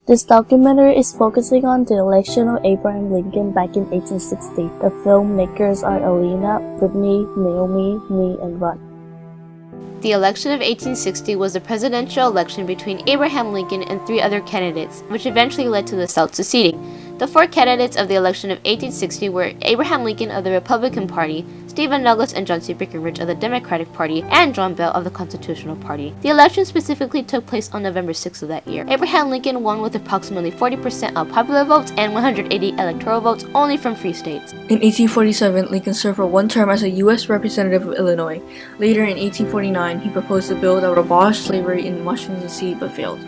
This documentary is focusing on the election of Abraham Lincoln back in 1860. The filmmakers are Alina, Brittany, Naomi, Nee, and Rod. The election of 1860 was a presidential election between Abraham Lincoln and 3 other candidates, which eventually led to the South seceding. The 4 candidates of the election of 1860 were Abraham Lincoln of the Republican Party, Stephen Douglas and John C. Breckinridge of the Democratic Party, and John Bell of the Constitutional Party. The election specifically took place on November 6th of that year. Abraham Lincoln won with approximately 40% of popular votes and 180 electoral votes only from free states. In 1847, Lincoln served for 1 term as a U.S. Representative of Illinois. Later in 1849, he proposed a bill that would abolish slavery in Washington, D.C., but failed.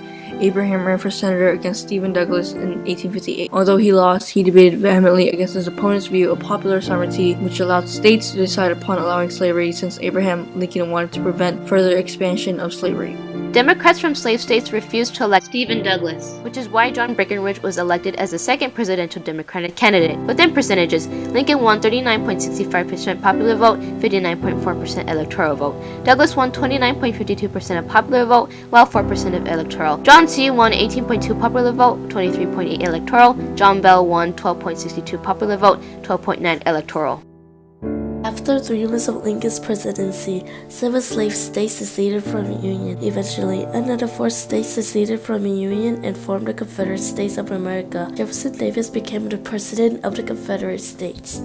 Abraham ran for senator against Stephen Douglas in 1858. Although he lost, he debated vehemently against his opponent's view of popular sovereignty, which allowed states to decide upon allowing slavery, since Abraham Lincoln wanted to prevent further expansion of slavery. Democrats from slave states refused to elect Stephen Douglas, which is why John Breckinridge was elected as the second presidential Democratic candidate. Within percentages, Lincoln won 39.65% popular vote, 59.4% electoral vote. Douglas won 29.52% of popular vote, while 4% of electoral. John C. won 18.2 popular vote, 23.8 electoral. John Bell won 12.62 popular vote, 12.9 electoral. After 3 years of Lincoln's presidency, 7 slave states seceded from the Union. Eventually, another 4 states seceded from the Union and formed the Confederate States of America. Jefferson Davis became the president of the Confederate States.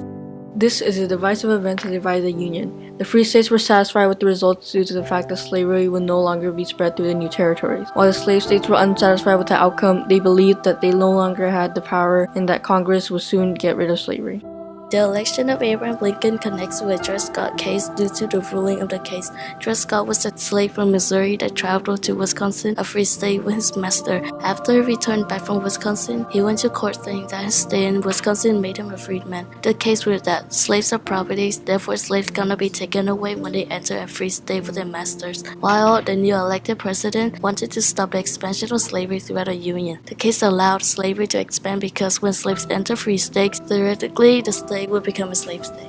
This is a divisive event to divide the Union. The free states were satisfied with the results due to the fact that slavery would no longer be spread through the new territories. While the slave states were unsatisfied with the outcome, they believed that they no longer had the power and that Congress would soon get rid of slavery. The election of Abraham Lincoln connects with Dred Scott case due to the ruling of the case. Dred Scott was a slave from Missouri that traveled to Wisconsin, a free state, with his master. After he returned back from Wisconsin, he went to court saying that his stay in Wisconsin made him a freedman. The case was that slaves are properties, therefore slaves cannot be taken away when they enter a free state with their masters. While the new elected president wanted to stop the expansion of slavery throughout the Union. The case allowed slavery to expand because when slaves enter free states, theoretically the state would become a slave state.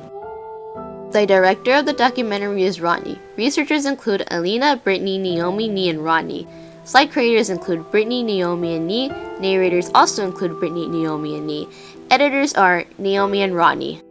The director of the documentary is Rodney. Researchers include Alina, Brittany, Naomi, Nee, and Rodney. Slide creators include Brittany, Naomi, and Nee. Narrators also include Brittany, Naomi, and Nee. Editors are Naomi and Rodney.